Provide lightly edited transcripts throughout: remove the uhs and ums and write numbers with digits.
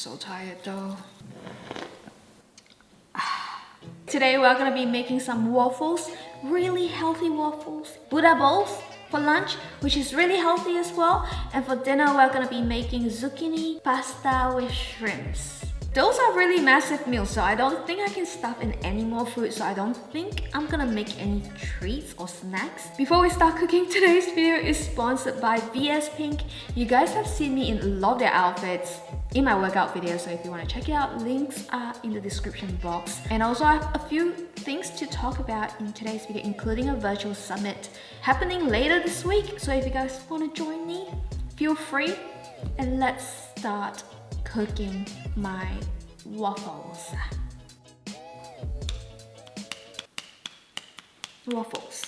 so tired though. Today we're gonna be making some waffles, really healthy waffles. Buddha bowls for lunch, which is really healthy as well. And for dinner, we're gonna be making zucchini pasta with shrimps. Those are really massive meals, so I don't think I can stuff in any more food, so I don't think I'm gonna make any treats or snacks. Before we start cooking, today's video is sponsored by VS Pink. You guys have seen me in a lot of their outfits in my workout video, so if you want to check it out, links are in the description box. And also I have a few things to talk about in today's video, including a virtual summit happening later this week. So if you guys want to join me, feel free, and let's start cooking my waffles. Waffles.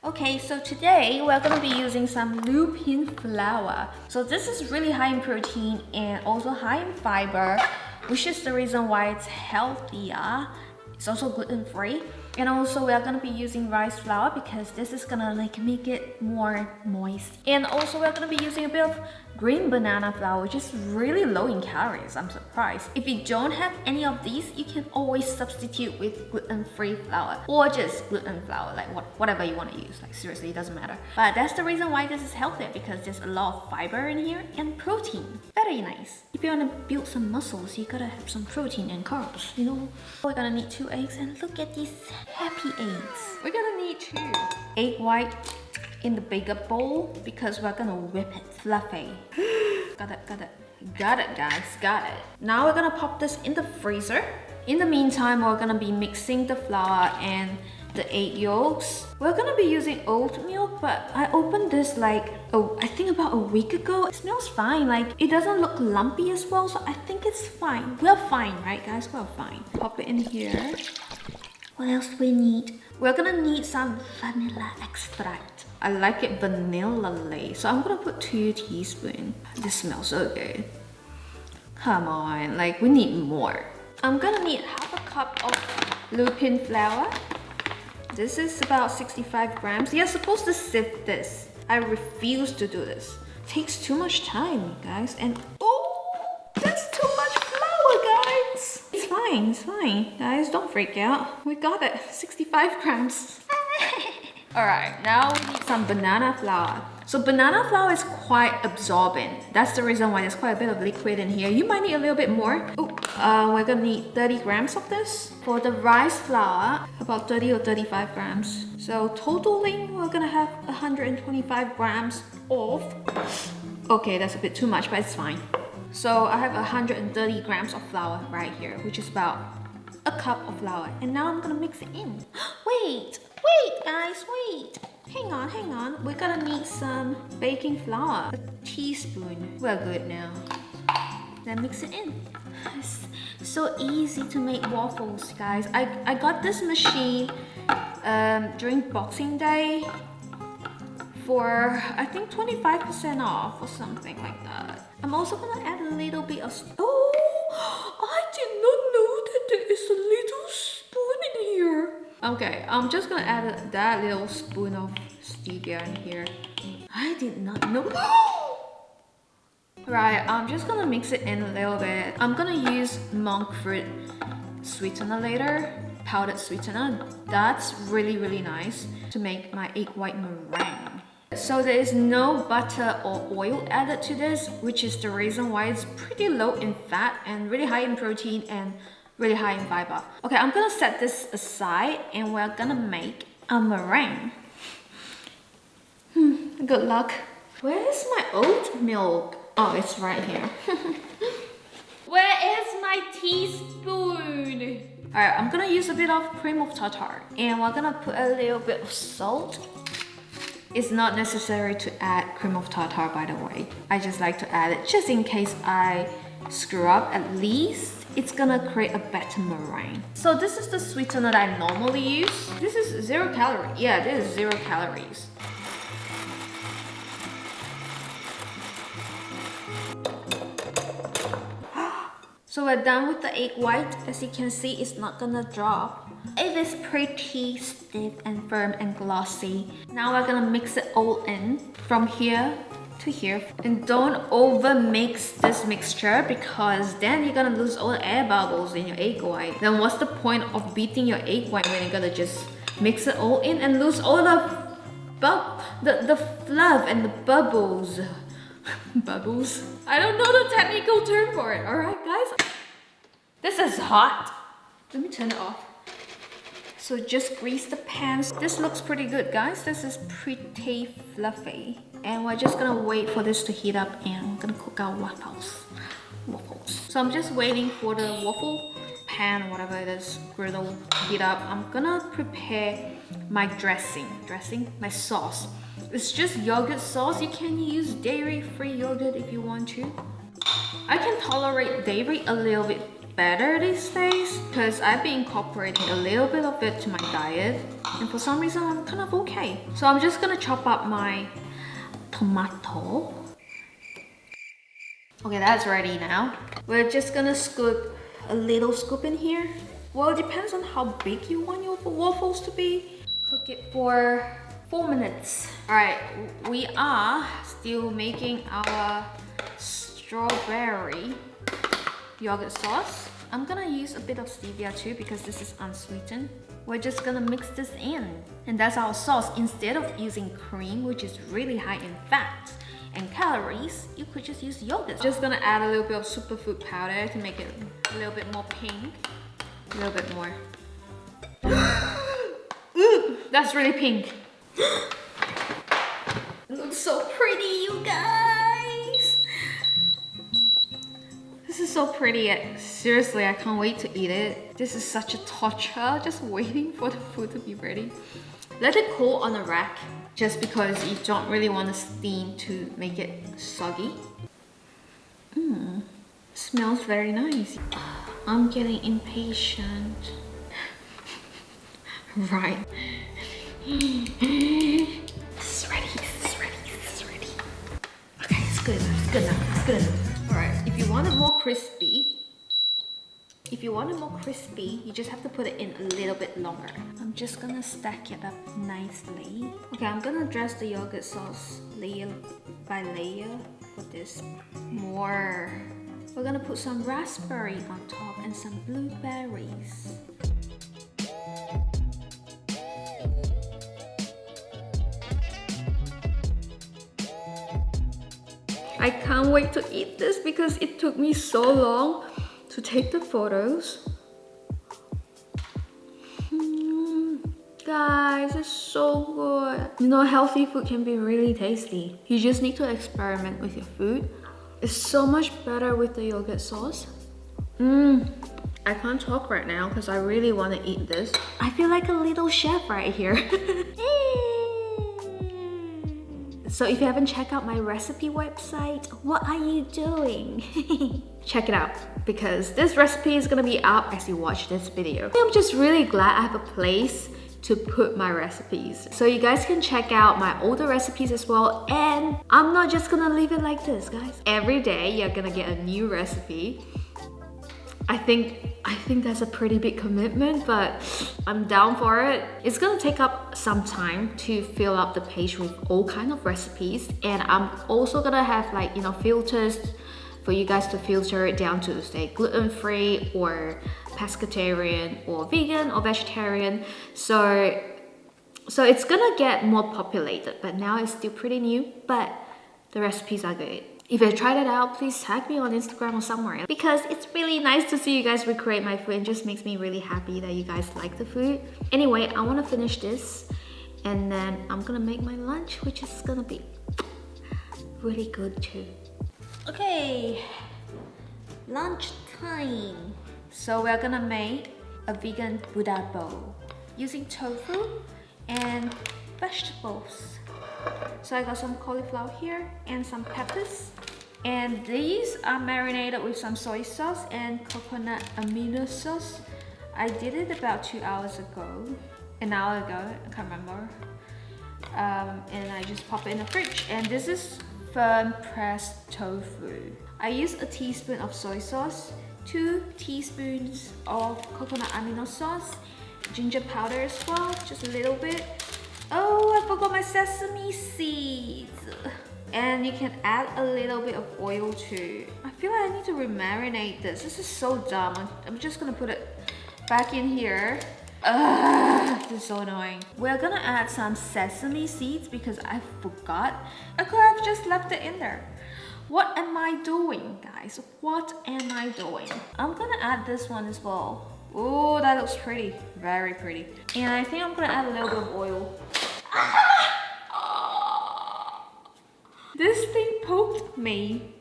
Okay, so today we're gonna be using some lupin flour. So this is really high in protein and also high in fiber, which is the reason why it's healthier. It's also gluten-free. And also we're gonna be using rice flour because this is gonna make it more moist. And also we're gonna be using a bit of green banana flour, which is really low in calories. I'm surprised. If you don't have any of these, you can always substitute with gluten-free flour or just gluten flour, like whatever you want to use. Like seriously, it doesn't matter. But that's the reason why this is healthier, because there's a lot of fiber in here and protein. Very nice. If you want to build some muscles, you gotta have some protein and carbs, you know. We're gonna need 2 eggs, and look at these happy eggs. We're gonna need 2 egg white in the bigger bowl because we're gonna whip it fluffy. Got it guys, got it. Now we're gonna pop this in the freezer. In the meantime, we're gonna be mixing the flour and the egg yolks. We're gonna be using oat milk, but I opened this like, I think about a week ago. It smells fine, like it doesn't look lumpy as well, so I think it's fine. We're fine, right guys? We're fine. Pop it in here. What else do we need? We're gonna need some vanilla extract. I like it vanilla-y, so I'm gonna put 2 teaspoons. This smells so good. Come on, like we need more. I'm gonna need half a cup of lupin flour. This is about 65 grams. You're supposed to sift this. I refuse to do this. It takes too much time, guys. And oh, that's too much flour, guys. It's fine, guys. Don't freak out. We got it. 65 grams. Alright, now we need some banana flour. So banana flour is quite absorbent. That's the reason why there's quite a bit of liquid in here. You might need a little bit more. We're gonna need 30 grams of this. For the rice flour, about 30 or 35 grams. So totaling, we're gonna have 125 grams of... Okay, that's a bit too much, but it's fine. So I have 130 grams of flour right here, which is about a cup of flour. And now I'm gonna mix it in. Wait guys, wait. Hang on. We're gonna need some baking flour. A teaspoon. We're good now. Then mix it in. It's so easy to make waffles, guys. I got this machine during Boxing Day for, I think, 25% off or something like that. I'm also gonna add a little bit of... Oh! I did not know that there is a little spoon in here. Okay, I'm just gonna add that little spoon of stevia in here. I did not know. Right, I'm just gonna mix it in a little bit. I'm gonna use monk fruit sweetener later, powdered sweetener. That's really nice to make my egg white meringue. So there is no butter or oil added to this, which is the reason why it's pretty low in fat and really high in protein and really high in fiber. Okay, I'm gonna set this aside and we're gonna make a meringue. Good luck. Where is my oat milk? Oh, it's right here. Where is my teaspoon? Alright, I'm gonna use a bit of cream of tartar and we're gonna put a little bit of salt. It's not necessary to add cream of tartar, by the way. I just like to add it just in case I screw up. At least it's gonna create a better meringue. So this is the sweetener that I normally use. This is 0 calories. Yeah, this is 0 calories. So we're done with the egg white. As you can see, it's not gonna drop. It is pretty stiff and firm and glossy. Now we're gonna mix it all in from here to here. And don't over mix this mixture because then you're gonna lose all the air bubbles in your egg white. Then what's the point of beating your egg white when you're gonna just mix it all in and lose all the fluff and the bubbles. Bubbles? I don't know the technical term for it, alright guys? This is hot. Let me turn it off. So just grease the pans. This looks pretty good, guys. This is pretty fluffy. And we're just gonna wait for this to heat up and I'm gonna cook our waffles. So I'm just waiting for the waffle pan, whatever it is, griddle to heat up. I'm gonna prepare my my sauce. It's just yogurt sauce. You can use dairy-free yogurt if you want to. I can tolerate dairy a little bit better these days because I've been incorporating a little bit of it to my diet, and for some reason I'm kind of okay. So I'm just gonna chop up my tomato. Okay, that's ready now. We're just gonna scoop a little scoop in here. Well, it depends on how big you want your waffles to be. Cook it for 4 minutes. Alright, we are still making our strawberry yogurt sauce. I'm gonna use a bit of stevia too because this is unsweetened. We're just gonna mix this in. And that's our sauce. Instead of using cream, which is really high in fat and calories, you could just use yogurt. Just gonna add a little bit of superfood powder to make it a little bit more pink. A little bit more. Ooh, that's really pink. It looks so pretty, you guys. This is so pretty. Seriously, I can't wait to eat it. This is such a torture, just waiting for the food to be ready. Let it cool on a rack, just because you don't really want to steam to make it soggy. Smells very nice. I'm getting impatient. Right. This is ready, this is ready, this is ready. Okay, it's good enough, it's good enough, it's good enough. Alright, if you want it more crispy, you just have to put it in a little bit longer. I'm just gonna stack it up nicely. Okay, I'm gonna dress the yogurt sauce layer by layer for this more. We're gonna put some raspberry on top and some blueberries. I can't wait to eat this because it took me so long to take the photos. Guys, it's so good. You know, healthy food can be really tasty. You just need to experiment with your food. It's so much better with the yogurt sauce. I can't talk right now because I really want to eat this. I feel like a little chef right here. So if you haven't checked out my recipe website, what are you doing? Check it out because this recipe is gonna be up as you watch this video. I'm just really glad I have a place to put my recipes. So you guys can check out my older recipes as well, and I'm not just gonna leave it like this, guys. Every day you're gonna get a new recipe. I think that's a pretty big commitment, but I'm down for it. It's gonna take up some time to fill up the page with all kind of recipes, and I'm also gonna have, like, you know, filters for you guys to filter it down to, say, gluten-free or pescatarian or vegan or vegetarian. So it's gonna get more populated, but now it's still pretty new, but the recipes are good. If you tried it out, please tag me on Instagram or somewhere because it's really nice to see you guys recreate my food and just makes me really happy that you guys like the food. Anyway, I want to finish this and then I'm gonna make my lunch, which is gonna be really good too. Okay, lunch time. So we're gonna make a vegan Buddha bowl using tofu and vegetables. So I got some cauliflower here and some peppers. And these are marinated with some soy sauce and coconut amino sauce. I did it about 2 hours ago. An hour ago, I can't remember. And I just pop it in the fridge. And this is firm pressed tofu. I use a teaspoon of soy sauce, 2 teaspoons of coconut amino sauce, ginger powder as well, just a little bit. Oh, I forgot my sesame seeds. And you can add a little bit of oil too. I feel like I need to remarinate this. This is so dumb. I'm just gonna put it back in here. Ugh, this is so annoying. We're gonna add some sesame seeds because I forgot. I could have just left it in there. What am I doing, guys? What am I doing? I'm gonna add this one as well. Oh, that looks pretty. Very pretty. And I think I'm gonna add a little bit of oil. This thing poked me.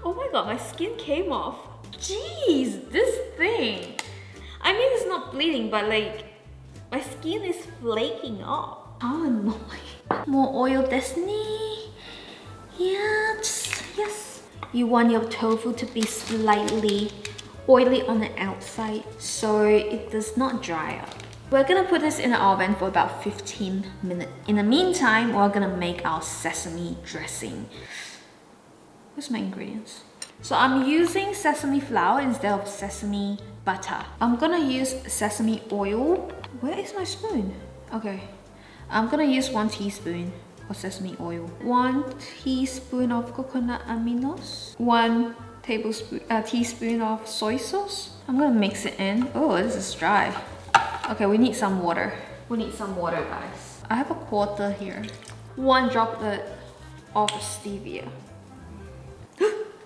Oh my god, my skin came off. Jeez, this thing. I mean, it's not bleeding, but like, my skin is flaking off. How annoying. More oil, Destiny. Yes, yes. You want your tofu to be slightly oily on the outside so it does not dry up. We're gonna put this in the oven for about 15 minutes. In the meantime, we're gonna make our sesame dressing. Where's my ingredients? So I'm using sesame flour instead of sesame butter. I'm gonna use sesame oil. Where is my spoon? Okay. I'm gonna use 1 teaspoon of sesame oil. 1 teaspoon of coconut aminos. 1 teaspoon of soy sauce. I'm gonna mix it in. Oh, this is dry. Okay, we need some water. We need some water, guys. I have a quarter here. 1 droplet of stevia.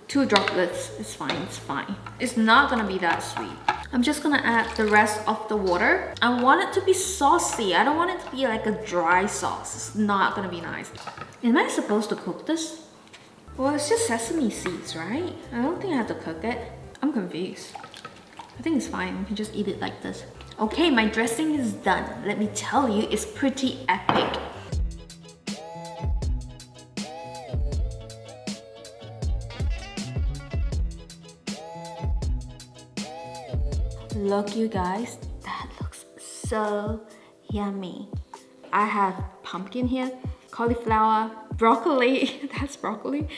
2 droplets. It's fine, it's fine. It's not gonna be that sweet. I'm just gonna add the rest of the water. I want it to be saucy. I don't want it to be like a dry sauce. It's not gonna be nice. Am I supposed to cook this? Well, it's just sesame seeds, right? I don't think I have to cook it. I'm confused. I think it's fine. We can just eat it like this. Okay, my dressing is done. Let me tell you, it's pretty epic. Look, you guys, that looks so yummy. I have pumpkin here, cauliflower, broccoli, that's broccoli,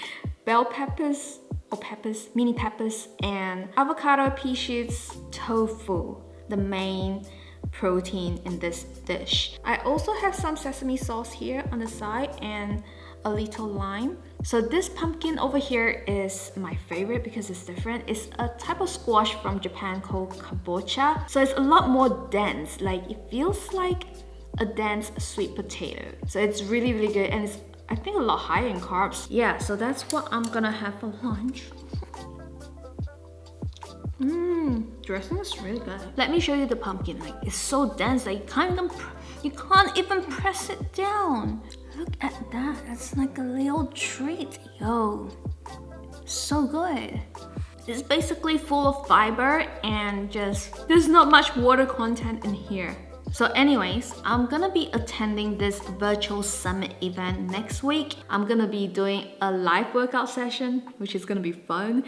bell peppers, or peppers, mini peppers, and avocado, pea shoots, tofu, the main protein in this dish. I also have some sesame sauce here on the side and a little lime. So this pumpkin over here is my favorite because it's different. It's a type of squash from Japan called kabocha. So it's a lot more dense, like it feels like a dense sweet potato. So it's really, really good, and it's, I think, a lot higher in carbs. Yeah, so that's what I'm gonna have for lunch. Dressing is really good. Let me show you the pumpkin. Like, it's so dense that you can't even press it down. Look at that. That's like a little treat. Yo, so good. It's basically full of fiber and just, there's not much water content in here. So anyways, I'm gonna be attending this virtual summit event next week. I'm gonna be doing a live workout session, which is gonna be fun.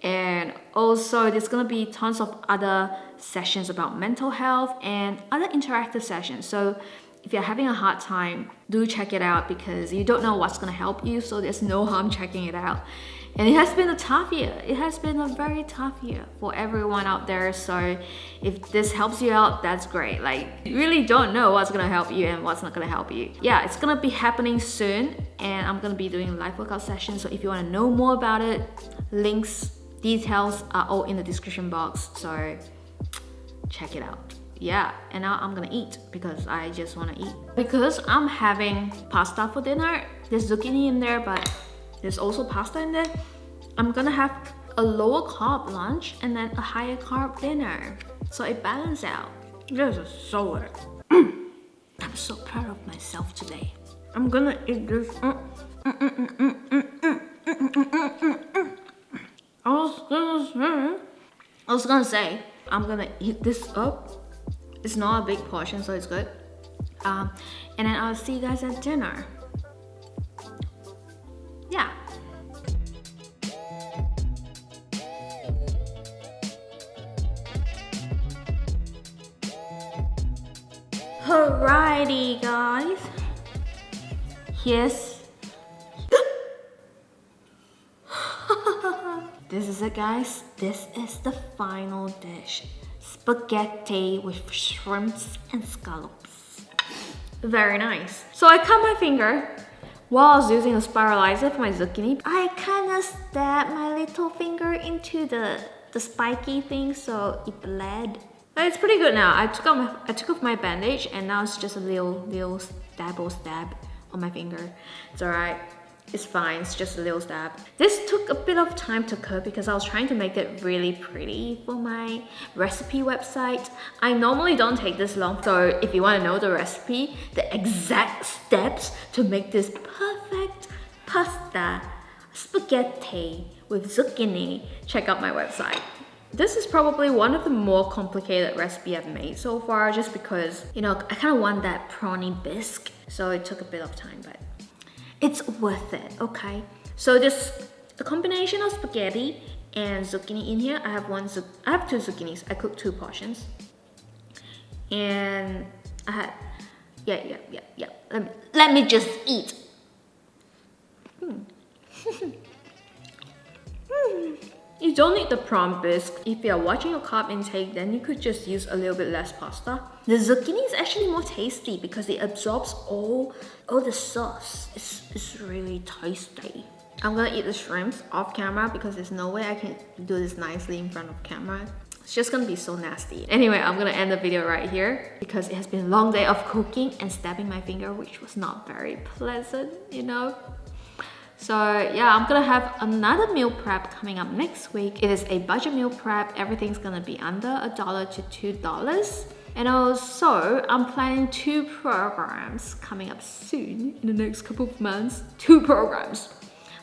And also there's gonna be tons of other sessions about mental health and other interactive sessions. So if you're having a hard time, do check it out because you don't know what's gonna help you, so there's no harm checking it out. And it has been a tough year. It has been a very tough year for everyone out there. So if this helps you out, that's great. Like, you really don't know what's gonna help you and what's not gonna help you. Yeah, it's gonna be happening soon, and I'm gonna be doing live workout sessions. So if you wanna know more about it, links, details are all in the description box. So check it out. Yeah, and now I'm gonna eat because I just wanna eat. Because I'm having pasta for dinner. There's zucchini in there, but there's also pasta in there. I'm gonna have a lower carb lunch and then a higher carb dinner. So it balances out. This is so good. I'm so proud of myself today. I'm gonna eat this. I was gonna say, I'm gonna eat this up. It's not a big portion, so it's good. And then I'll see you guys at dinner. Yeah. Alrighty, guys. Yes. This is it, guys. This is the final dish. Spaghetti with shrimps and scallops. Very nice. So I cut my finger while I was using a spiralizer for my zucchini. I kind of stabbed my little finger into the spiky thing, so it bled. But it's pretty good now. I took off my bandage, and now it's just a little stab on my finger. It's alright. It's fine, it's just a little stab. This took a bit of time to cook because I was trying to make it really pretty for my recipe website. I normally don't take this long, so if you want to know the recipe, the exact steps to make this perfect pasta spaghetti with zucchini, check out my website. This is probably one of the more complicated recipes I've made so far, just because, you know, I kind of want that prawny bisque, so it took a bit of time, but it's worth it, okay? So this a combination of spaghetti and zucchini in here. I have two zucchinis. I cooked 2 portions. And I had yeah. Let me just eat. You don't need the prawn bisque. If you're watching your carb intake, then you could just use a little bit less pasta. The zucchini is actually more tasty because it absorbs all the sauce. It's really tasty. I'm gonna eat the shrimps off camera because there's no way I can do this nicely in front of camera. It's just gonna be so nasty. Anyway, I'm gonna end the video right here because it has been a long day of cooking and stabbing my finger, which was not very pleasant, you know? So yeah, I'm gonna have another meal prep coming up next week. It is a budget meal prep. Everything's gonna be under $1 to $2. And also, I'm planning 2 programs coming up soon in the next couple of months. 2 programs.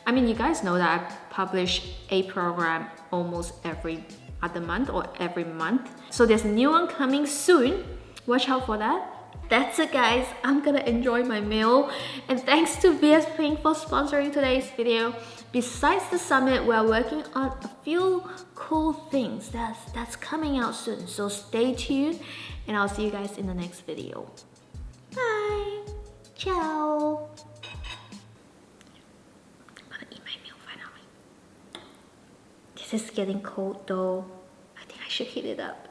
I mean, you guys know that I publish a program almost every other month or every month. So there's a new one coming soon. Watch out for that. That's it, guys. I'm gonna enjoy my meal, and thanks to VS Pink for sponsoring today's video. Besides the summit, we're working on a few cool things that's coming out soon, so stay tuned, and I'll see you guys in the next video. Bye. Ciao. I'm gonna eat my meal finally. This is getting cold though. I think I should heat it up.